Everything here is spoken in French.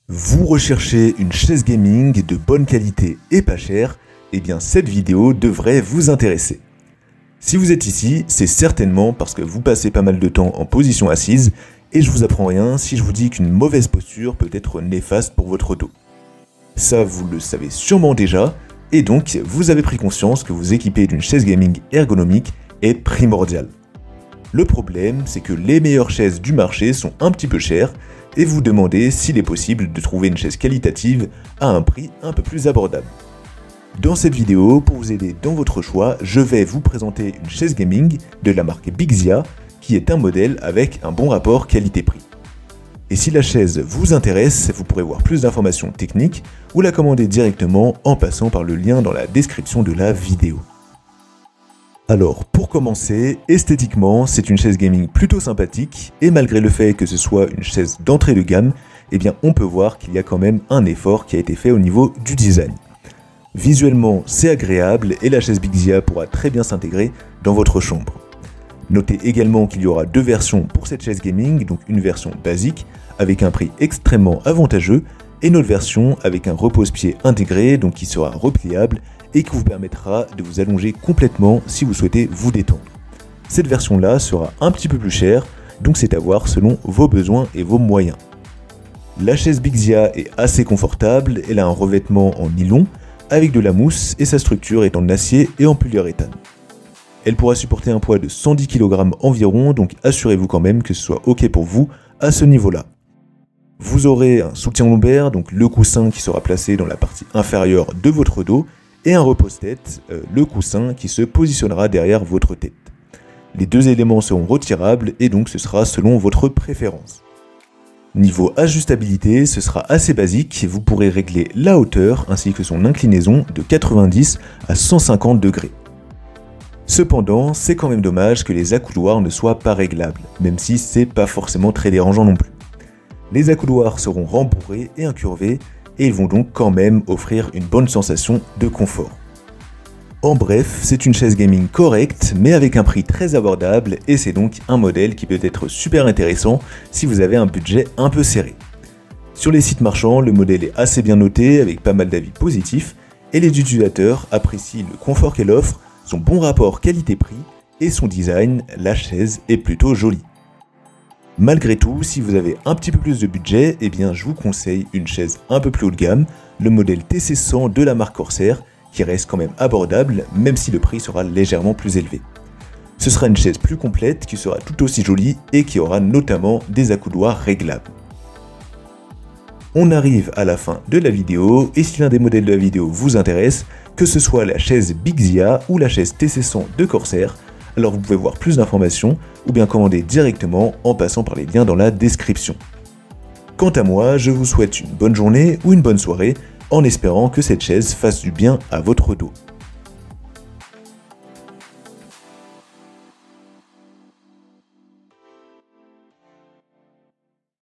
Vous recherchez une chaise gaming de bonne qualité et pas chère? Eh bien cette vidéo devrait vous intéresser. Si vous êtes ici, c'est certainement parce que vous passez pas mal de temps en position assise et je vous apprends rien si je vous dis qu'une mauvaise posture peut être néfaste pour votre dos. Ça vous le savez sûrement déjà et donc vous avez pris conscience que vous équiper d'une chaise gaming ergonomique est primordial. Le problème, c'est que les meilleures chaises du marché sont un petit peu chères et vous demandez s'il est possible de trouver une chaise qualitative à un prix un peu plus abordable. Dans cette vidéo, pour vous aider dans votre choix, je vais vous présenter une chaise gaming de la marque Bixia qui est un modèle avec un bon rapport qualité-prix. Et si la chaise vous intéresse, vous pourrez voir plus d'informations techniques ou la commander directement en passant par le lien dans la description de la vidéo. Alors pour commencer, esthétiquement c'est une chaise gaming plutôt sympathique et malgré le fait que ce soit une chaise d'entrée de gamme, eh bien on peut voir qu'il y a quand même un effort qui a été fait au niveau du design. Visuellement c'est agréable et la chaise Bixia pourra très bien s'intégrer dans votre chambre. Notez également qu'il y aura deux versions pour cette chaise gaming, donc une version basique avec un prix extrêmement avantageux et une autre version avec un repose-pied intégré donc qui sera repliable et qui vous permettra de vous allonger complètement si vous souhaitez vous détendre. Cette version-là sera un petit peu plus chère, donc c'est à voir selon vos besoins et vos moyens. La chaise Bixia est assez confortable, elle a un revêtement en nylon avec de la mousse et sa structure est en acier et en polyuréthane. Elle pourra supporter un poids de 110 kg environ, donc assurez-vous quand même que ce soit ok pour vous à ce niveau-là. Vous aurez un soutien lombaire, donc le coussin qui sera placé dans la partie inférieure de votre dos, et un repose-tête, le coussin qui se positionnera derrière votre tête. Les deux éléments seront retirables et donc ce sera selon votre préférence. Niveau ajustabilité, ce sera assez basique, vous pourrez régler la hauteur ainsi que son inclinaison de 90 à 150 degrés. Cependant, c'est quand même dommage que les accoudoirs ne soient pas réglables, même si c'est pas forcément très dérangeant non plus. Les accoudoirs seront rembourrés et incurvés, et ils vont donc quand même offrir une bonne sensation de confort. En bref, c'est une chaise gaming correcte, mais avec un prix très abordable, et c'est donc un modèle qui peut être super intéressant si vous avez un budget un peu serré. Sur les sites marchands, le modèle est assez bien noté, avec pas mal d'avis positifs, et les utilisateurs apprécient le confort qu'elle offre, son bon rapport qualité-prix, et son design, la chaise est plutôt jolie. Malgré tout, si vous avez un petit peu plus de budget, eh bien je vous conseille une chaise un peu plus haut de gamme, le modèle TC100 de la marque Corsair, qui reste quand même abordable, même si le prix sera légèrement plus élevé. Ce sera une chaise plus complète, qui sera tout aussi jolie et qui aura notamment des accoudoirs réglables. On arrive à la fin de la vidéo, et si l'un des modèles de la vidéo vous intéresse, que ce soit la chaise Bixia ou la chaise TC100 de Corsair, alors vous pouvez voir plus d'informations ou bien commander directement en passant par les liens dans la description. Quant à moi, je vous souhaite une bonne journée ou une bonne soirée en espérant que cette chaise fasse du bien à votre dos.